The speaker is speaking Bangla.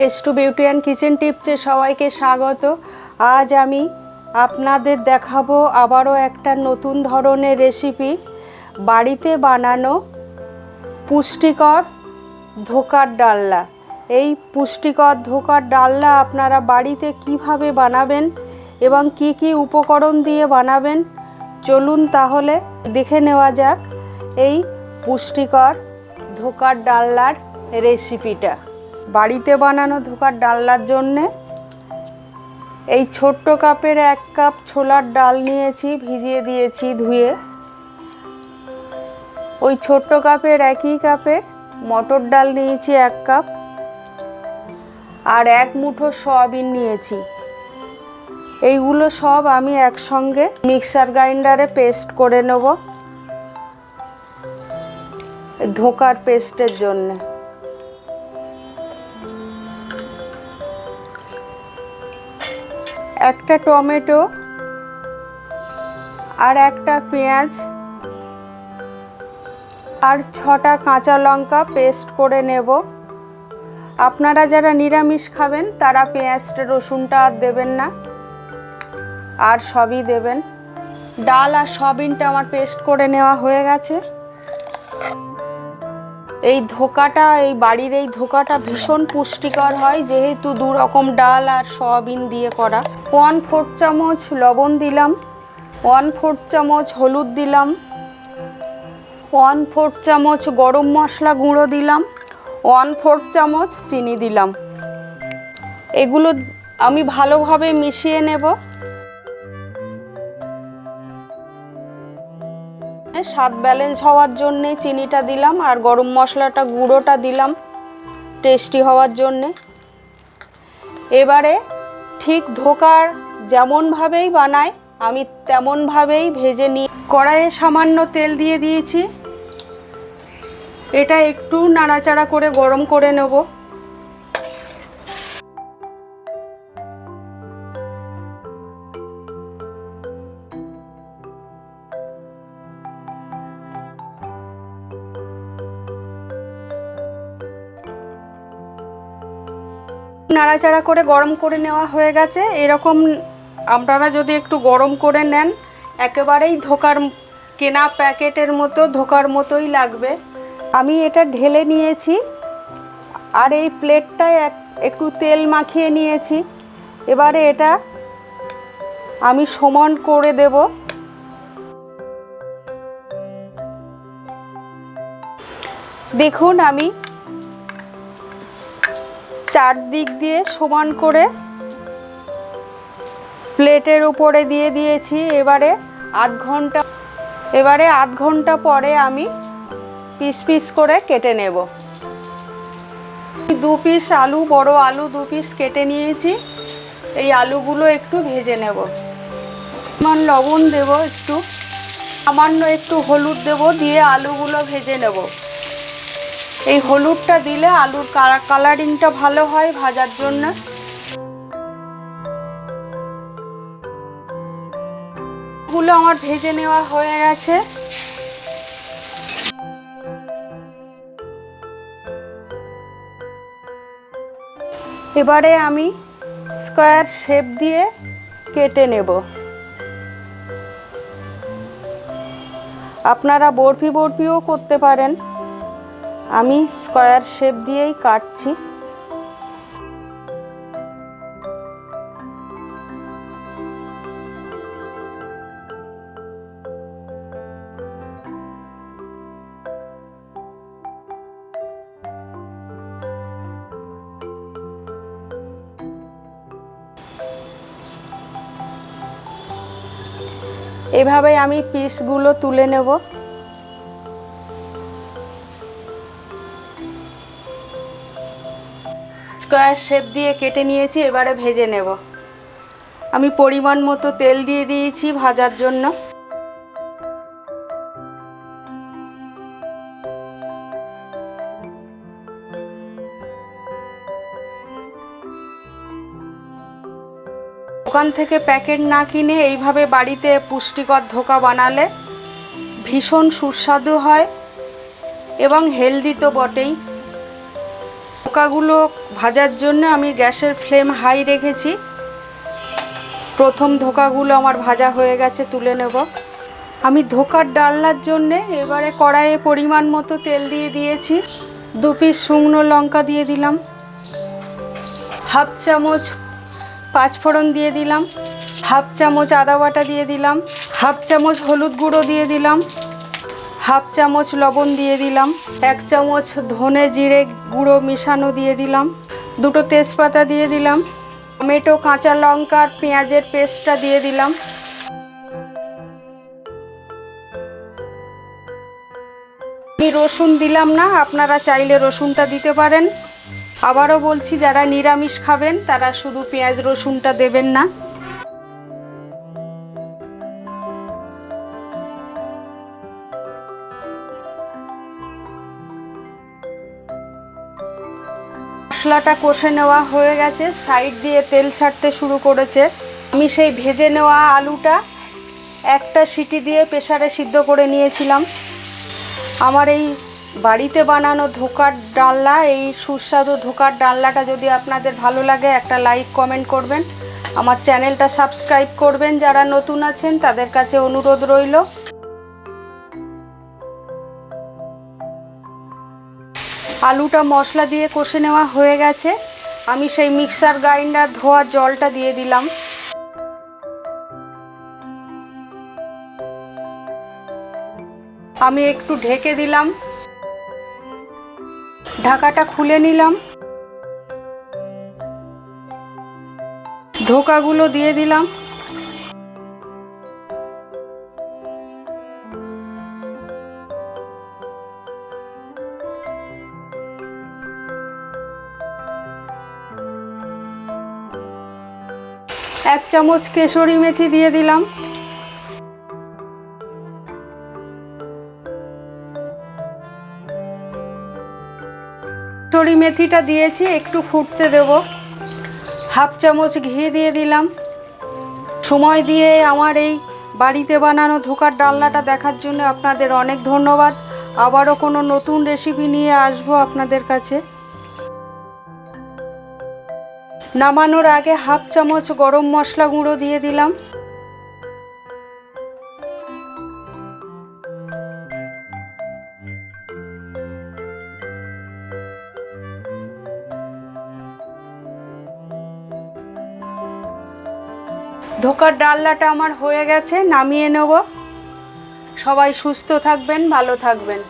টু বিউটি অ্যান্ড কিচেন টিপসে সবাইকে স্বাগত। আজ আমি আপনাদের দেখাবো আবারও একটা নতুন ধরনের রেসিপি, বাড়িতে বানানো পুষ্টিকর ধোকার ডালনা। এই পুষ্টিকর ধোকার ডালনা আপনারা বাড়িতে কিভাবে বানাবেন এবং কি কি উপকরণ দিয়ে বানাবেন, চলুন তাহলে দেখে নেওয়া যাক এই পুষ্টিকর ধোকার ডালনার রেসিপিটা। বাড়িতে বানানো ধোকার ডালনার জন্যে এই ছোট্ট কাপের 1 কাপ ছোলার ডাল নিয়েছি, ভিজিয়ে দিয়েছি ধুয়ে। ওই ছোট্ট কাপের একই কাপে মটর ডাল নিয়েছি 1 কাপ, আর 1 মুঠো সয়াবিন নিয়েছি। এইগুলো সব আমি একসঙ্গে মিক্সার গ্রাইন্ডারে পেস্ট করে নেব ধোকার পেস্টের জন্যে। একটা টমেটো আর একটা পেঁয়াজ আর 6টা কাঁচা লঙ্কা পেস্ট করে নেব। আপনারা যারা নিরামিষ খাবেন তারা পেঁয়াজটা রসুনটা আর দেবেন না, আর সবই দেবেন। ডাল আর সয়াবিনটা আমার পেস্ট করে নেওয়া হয়ে গেছে। এই ধোকাটা, এই বাড়ির এই ধোকাটা ভীষণ পুষ্টিকর হয়, যেহেতু 2 রকম ডাল আর সয়াবিন দিয়ে করা। 1/4 চামচ লবণ দিলাম, 1/4 চামচ হলুদ দিলাম, 1/4 চামচ গরম মশলা গুঁড়ো দিলাম, 1/4 চামচ চিনি দিলাম। এগুলো আমি ভালোভাবে মিশিয়ে নেব। স্বাদ ব্যালেন্স হওয়ার জন্যে চিনিটা দিলাম, আর গরম মশলাটা গুঁড়োটা দিলাম টেস্টি হওয়ার জন্যে। এবারে ঠিক ধোকার যেমনভাবেই বানাই আমি তেমনভাবেই ভেজে নিই। কড়াইয়ে সামান্য তেল দিয়ে দিয়েছি, এটা একটু নাড়াচাড়া করে গরম করে নেব। নাড়াচাড়া করে গরম করে নেওয়া হয়ে গেছে। এরকম আপনারা যদি একটু গরম করে নেন, একেবারেই ধোকার কেনা প্যাকেটের মতো ধোকার মতোই লাগবে। আমি এটা ঢেলে নিয়েছি, আর এই প্লেটটায় একটু তেল মাখিয়ে নিয়েছি। এবারে এটা আমি সমান করে দেব। দেখুন আমি চারদিক দিয়ে সমান করে প্লেটের উপরে দিয়ে দিয়েছি। এবারে আধ ঘন্টা পরে আমি পিস পিস করে কেটে নেব। 2 পিস আলু, বড় আলু 2 পিস কেটে নিয়েছি। এই আলুগুলো একটু ভেজে নেব। লবণ দেব, একটু সামান্য একটু হলুদ দেব, দিয়ে আলুগুলো ভেজে নেব। এই হলুদটা দিলে আলুর কালারিংটা ভালো হয় ভাজার জন্য। গুলো আমার ভেজে নেওয়া হয়ে গেছে। এবারে আমি স্কয়ার শেপ দিয়ে কেটে নেব। আপনারা বরফিও করতে পারেন, আমি স্কয়ার শেপ দিয়েই কাটছি। এভাবে আমি পিসগুলো তুলে নেব। স্কয়ার শেপ দিয়ে কেটে নিয়েছি, এবারে ভেজে নেব। আমি পরিমাণ মতো তেল দিয়ে দিয়েছি ভাজার জন্য। দোকান থেকে প্যাকেট না কিনে এইভাবে বাড়িতে পুষ্টিকর ধোকা বানালে ভীষণ সুস্বাদু হয় এবং হেলদি তো বটেই। ধোকাগুলো ভাজার জন্য আমি গ্যাসের ফ্লেম হাই রেখেছি। প্রথম ধোকাগুলো আমার ভাজা হয়ে গেছে, তুলে নেব। আমি ধোকার ডালনার জন্যে এবারে কড়াইয়ে পরিমাণ মতো তেল দিয়ে দিয়েছি। 2 পিস শুকনো লঙ্কা দিয়ে দিলাম, হাফ চামচ 5 ফোড়ন দিয়ে দিলাম, হাফ চামচ আদা বাটা দিয়ে দিলাম, হাফ চামচ হলুদ গুঁড়ো দিয়ে দিলাম, হাফ চামচ লবণ দিয়ে দিলাম, 1 চামচ ধনে জিরে গুঁড়ো মিশানো দিয়ে দিলাম, 2টো তেজপাতা দিয়ে দিলাম, টমেটো কাঁচা লঙ্কা আর পেঁয়াজের পেস্টটা দিয়ে দিলাম। আমি রসুন দিলাম না, আপনারা চাইলে রসুনটা দিতে পারেন। আবারও বলছি, যারা নিরামিষ খাবেন তারা শুধু পেঁয়াজ রসুনটা দেবেন না। মশলাটা কষে নেওয়া হয়ে গেছে, সাইড দিয়ে তেল ছাড়তে শুরু করেছে। আমি সেই ভেজে নেওয়া আলুটা একটা সিটি দিয়ে প্রেসারে সিদ্ধ করে নিয়েছিলাম। আমার এই বাড়িতে বানানো ধোকার ডালনা, এই সুস্বাদু ধোকার ডালনাটা যদি আপনাদের ভালো লাগে একটা লাইক কমেন্ট করবেন, আমার চ্যানেলটা সাবস্ক্রাইব করবেন। যারা নতুন আছেন তাদের কাছে অনুরোধ রইল। আলুটা মশলা দিয়ে কষে নেওয়া হয়ে গেছে। আমি সেই মিক্সার গ্রাইন্ডার ধোয়া জলটা দিয়ে দিলাম। আমি একটু ঢেকে দিলাম, ঢাকাটা খুলে নিলাম, ধোকাগুলো দিয়ে দিলাম। এক চামচ কেশরি মেথি দিয়ে দিলাম। কেশরি মেথিটা দিয়েছি, একটু ফুটতে দেব। হাফ চামচ ঘি দিয়ে দিলাম। সময় দিয়ে আমার এই বাড়িতে বানানো ধোকার ডালনাটা দেখার জন্য আপনাদের অনেক ধন্যবাদ। আবারও কোনো নতুন রেসিপি নিয়ে আসবো আপনাদের কাছে। নামানোর আগে হাফ চামচ গরম মশলা গুঁড়ো দিয়ে দিলাম। ধোকার ডালনাটা আমার হয়ে গেছে, নামিয়ে নেব। সবাই সুস্থ থাকবেন, ভালো থাকবেন।